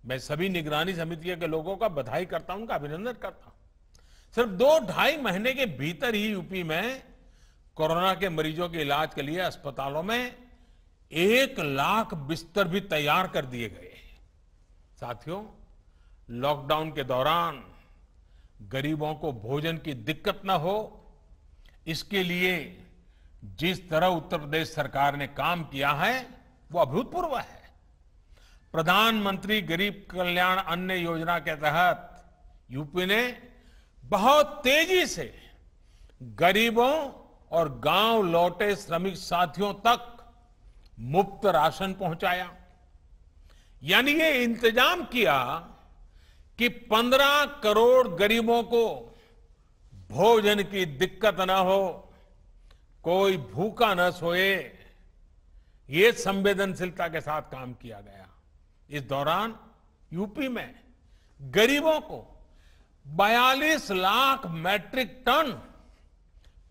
मैं सभी निगरानी समिति के लोगों का बधाई करता हूं, उनका अभिनंदन करता हूं। सिर्फ 2-2.5 महीने के भीतर ही यूपी में कोरोना के मरीजों के इलाज के लिए अस्पतालों में 1 लाख बिस्तर भी तैयार कर दिए गए। साथियों, लॉकडाउन के दौरान गरीबों को भोजन की दिक्कत न हो, इसके लिए जिस तरह उत्तर प्रदेश सरकार ने काम किया है वो अभूतपूर्व है। प्रधानमंत्री गरीब कल्याण अन्न योजना के तहत यूपी ने बहुत तेजी से गरीबों और गांव लौटे श्रमिक साथियों तक मुफ्त राशन पहुंचाया। यानी ये इंतजाम किया कि 15 करोड़ गरीबों को भोजन की दिक्कत न हो, कोई भूखा न सोए। ये संवेदनशीलता के साथ काम किया गया। इस दौरान यूपी में गरीबों को 42 लाख मैट्रिक टन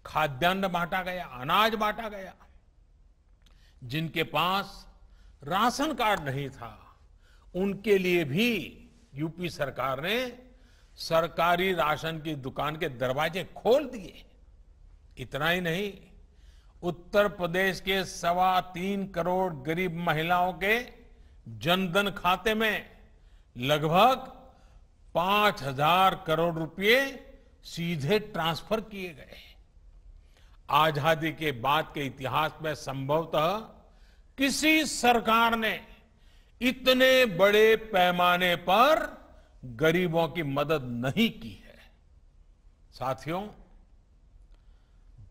खाद्यान्न बांटा गया, अनाज बांटा गया। जिनके पास राशन कार्ड नहीं था, उनके लिए भी यूपी सरकार ने सरकारी राशन की दुकान के दरवाजे खोल दिए। इतना ही नहीं, उत्तर प्रदेश के 3.25 करोड़ गरीब महिलाओं के जनधन खाते में लगभग 5,000 करोड़ रुपए सीधे ट्रांसफर किए गए। आजादी के बाद के इतिहास में संभवतः किसी सरकार ने इतने बड़े पैमाने पर गरीबों की मदद नहीं की है। साथियों,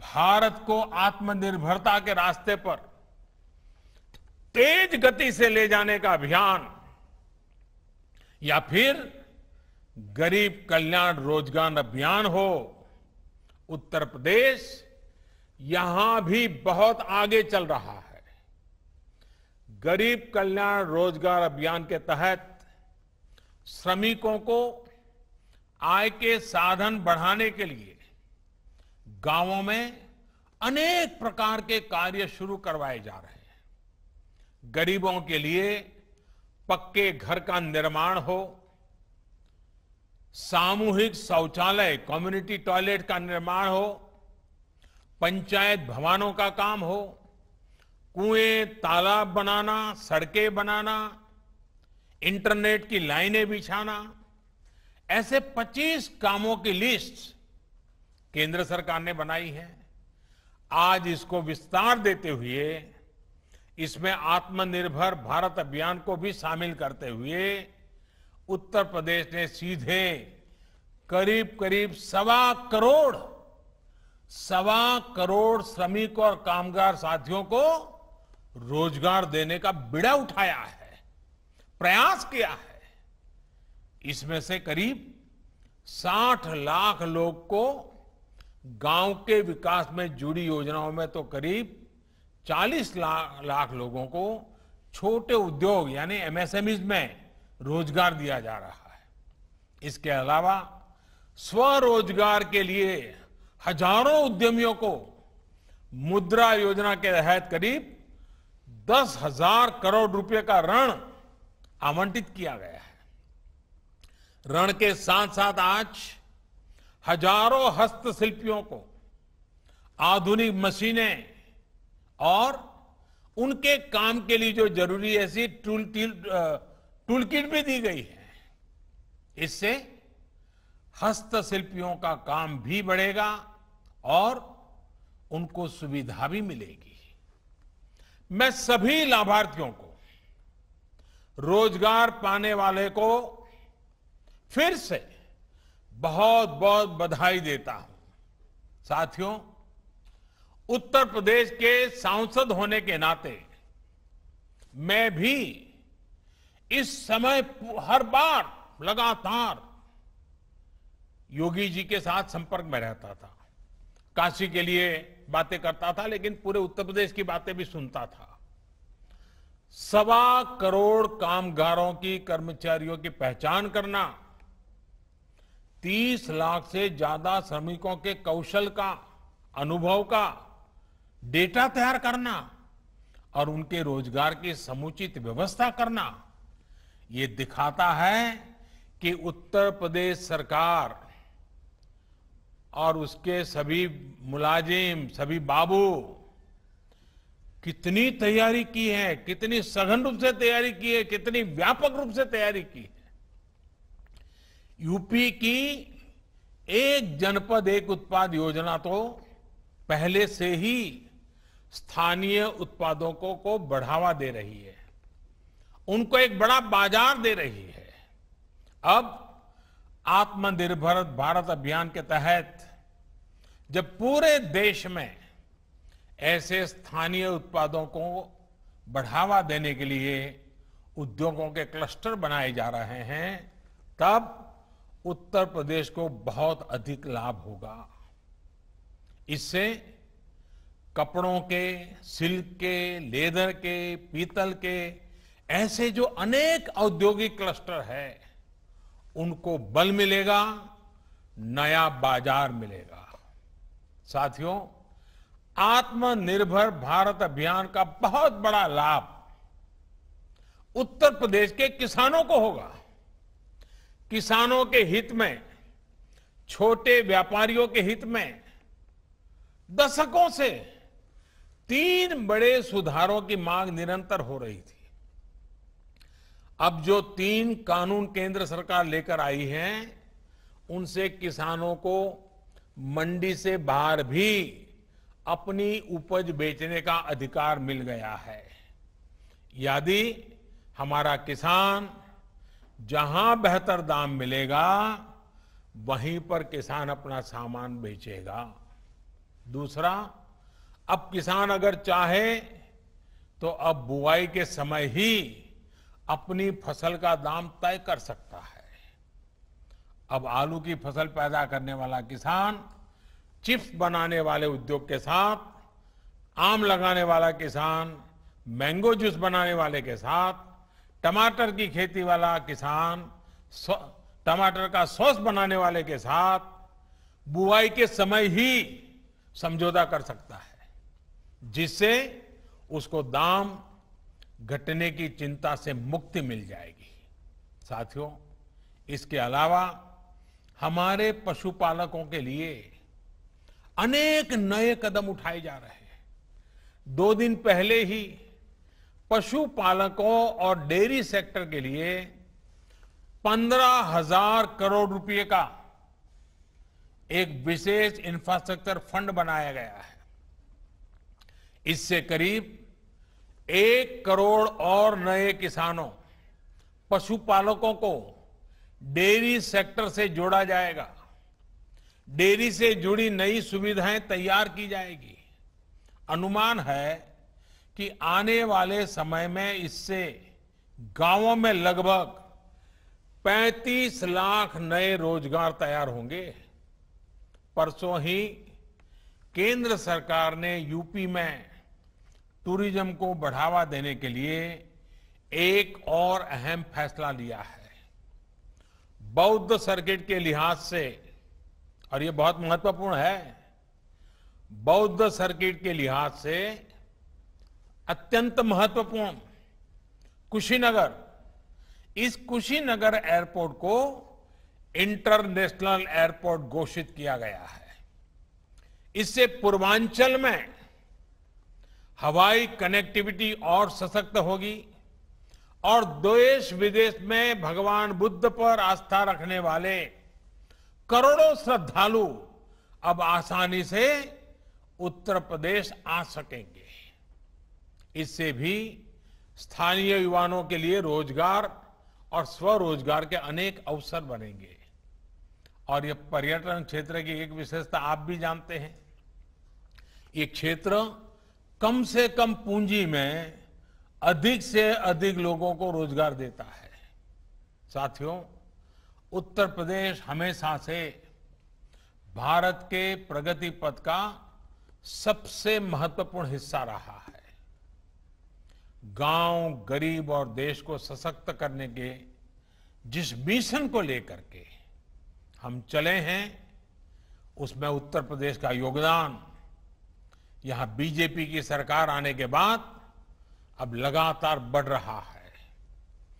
भारत को आत्मनिर्भरता के रास्ते पर तेज गति से ले जाने का अभियान या फिर गरीब कल्याण रोजगार अभियान हो, उत्तर प्रदेश यहां भी बहुत आगे चल रहा है। गरीब कल्याण रोजगार अभियान के तहत श्रमिकों को आय के साधन बढ़ाने के लिए गांवों में अनेक प्रकार के कार्य शुरू करवाए जा रहे हैं। गरीबों के लिए पक्के घर का निर्माण हो, सामूहिक शौचालय कम्युनिटी टॉयलेट का निर्माण हो, पंचायत भवनों का काम हो, कुएं तालाब बनाना, सड़कें बनाना, इंटरनेट की लाइनें बिछाना, ऐसे 25 कामों की लिस्ट केंद्र सरकार ने बनाई है। आज इसको विस्तार देते हुए इसमें आत्मनिर्भर भारत अभियान को भी शामिल करते हुए उत्तर प्रदेश ने सीधे करीब 1.25 करोड़ श्रमिक और कामगार साथियों को रोजगार देने का बीड़ा उठाया है, प्रयास किया है। इसमें से करीब 60 लाख लोग को गांव के विकास में जुड़ी योजनाओं में तो करीब 40 लाख लोगों को छोटे उद्योग यानी एमएसएमईज में रोजगार दिया जा रहा है। इसके अलावा स्वरोजगार के लिए हजारों उद्यमियों को मुद्रा योजना के तहत करीब 10,000 करोड़ रुपए का ऋण आवंटित किया गया है। ऋण के साथ साथ आज हजारों हस्तशिल्पियों को आधुनिक मशीनें और उनके काम के लिए जो जरूरी ऐसी टूल किट भी दी गई है। इससे हस्तशिल्पियों का काम भी बढ़ेगा और उनको सुविधा भी मिलेगी। मैं सभी लाभार्थियों को, रोजगार पाने वाले को फिर से बहुत बहुत बधाई देता हूं। साथियों, उत्तर प्रदेश के सांसद होने के नाते मैं भी इस समय हर बार लगातार योगी जी के साथ संपर्क में रहता था। काशी के लिए बातें करता था, लेकिन पूरे उत्तर प्रदेश की बातें भी सुनता था। 1.25 करोड़ कामगारों की, कर्मचारियों की पहचान करना, 30 लाख से ज्यादा श्रमिकों के कौशल का, अनुभव का डेटा तैयार करना और उनके रोजगार की समुचित व्यवस्था करना, ये दिखाता है कि उत्तर प्रदेश सरकार और उसके सभी मुलाजिम, सभी बाबू कितनी तैयारी की है, कितनी सघन रूप से तैयारी की है, कितनी व्यापक रूप से तैयारी की है। यूपी की एक जनपद एक उत्पाद योजना तो पहले से ही स्थानीय उत्पादों को बढ़ावा दे रही है, उनको एक बड़ा बाजार दे रही है। अब आत्मनिर्भर भारत अभियान के तहत जब पूरे देश में ऐसे स्थानीय उत्पादों को बढ़ावा देने के लिए उद्योगों के क्लस्टर बनाए जा रहे हैं, तब उत्तर प्रदेश को बहुत अधिक लाभ होगा। इससे कपड़ों के, सिल्क के, लेदर के, पीतल के ऐसे जो अनेक औद्योगिक क्लस्टर है, उनको बल मिलेगा, नया बाजार मिलेगा। साथियों, आत्मनिर्भर भारत अभियान का बहुत बड़ा लाभ उत्तर प्रदेश के किसानों को होगा। किसानों के हित में, छोटे व्यापारियों के हित में दशकों से 3 बड़े सुधारों की मांग निरंतर हो रही थी। अब जो 3 कानून केंद्र सरकार लेकर आई है, उनसे किसानों को मंडी से बाहर भी अपनी उपज बेचने का अधिकार मिल गया है। यदि हमारा किसान जहां बेहतर दाम मिलेगा, वहीं पर किसान अपना सामान बेचेगा। दूसरा, अब किसान अगर चाहे तो अब बुआई के समय ही अपनी फसल का दाम तय कर सकता है। अब आलू की फसल पैदा करने वाला किसान चिप्स बनाने वाले उद्योग के साथ, आम लगाने वाला किसान मैंगो जूस बनाने वाले के साथ, टमाटर की खेती वाला किसान टमाटर का सॉस बनाने वाले के साथ बुआई के समय ही समझौता कर सकता है, जिससे उसको दाम घटने की चिंता से मुक्ति मिल जाएगी। साथियों, इसके अलावा हमारे पशुपालकों के लिए अनेक नए कदम उठाए जा रहे हैं। 2 दिन पहले ही पशुपालकों और डेयरी सेक्टर के लिए 15,000 करोड़ रुपए का एक विशेष इंफ्रास्ट्रक्चर फंड बनाया गया है। इससे करीब 1 करोड़ और नए किसानों, पशुपालकों को डेयरी सेक्टर से जोड़ा जाएगा। डेयरी से जुड़ी नई सुविधाएं तैयार की जाएगी। अनुमान है कि आने वाले समय में इससे गांवों में लगभग 35 लाख नए रोजगार तैयार होंगे। परसों ही केंद्र सरकार ने यूपी में टूरिज्म को बढ़ावा देने के लिए एक और अहम फैसला लिया है। बौद्ध सर्किट के लिहाज से, और ये बहुत महत्वपूर्ण है, बौद्ध सर्किट के लिहाज से अत्यंत महत्वपूर्ण कुशीनगर, इस कुशीनगर एयरपोर्ट को इंटरनेशनल एयरपोर्ट घोषित किया गया है। इससे पूर्वांचल में हवाई कनेक्टिविटी और सशक्त होगी और देश विदेश में भगवान बुद्ध पर आस्था रखने वाले करोड़ों श्रद्धालु अब आसानी से उत्तर प्रदेश आ सकेंगे। इससे भी स्थानीय युवाओं के लिए रोजगार और स्वरोजगार के अनेक अवसर बनेंगे। और ये पर्यटन क्षेत्र की एक विशेषता आप भी जानते हैं, ये क्षेत्र कम से कम पूंजी में अधिक से अधिक लोगों को रोजगार देता है। साथियों, उत्तर प्रदेश हमेशा से भारत के प्रगति पथ का सबसे महत्वपूर्ण हिस्सा रहा है। गांव, गरीब और देश को सशक्त करने के जिस मिशन को लेकर के हम चले हैं, उसमें उत्तर प्रदेश का योगदान यहां बीजेपी की सरकार आने के बाद अब लगातार बढ़ रहा है।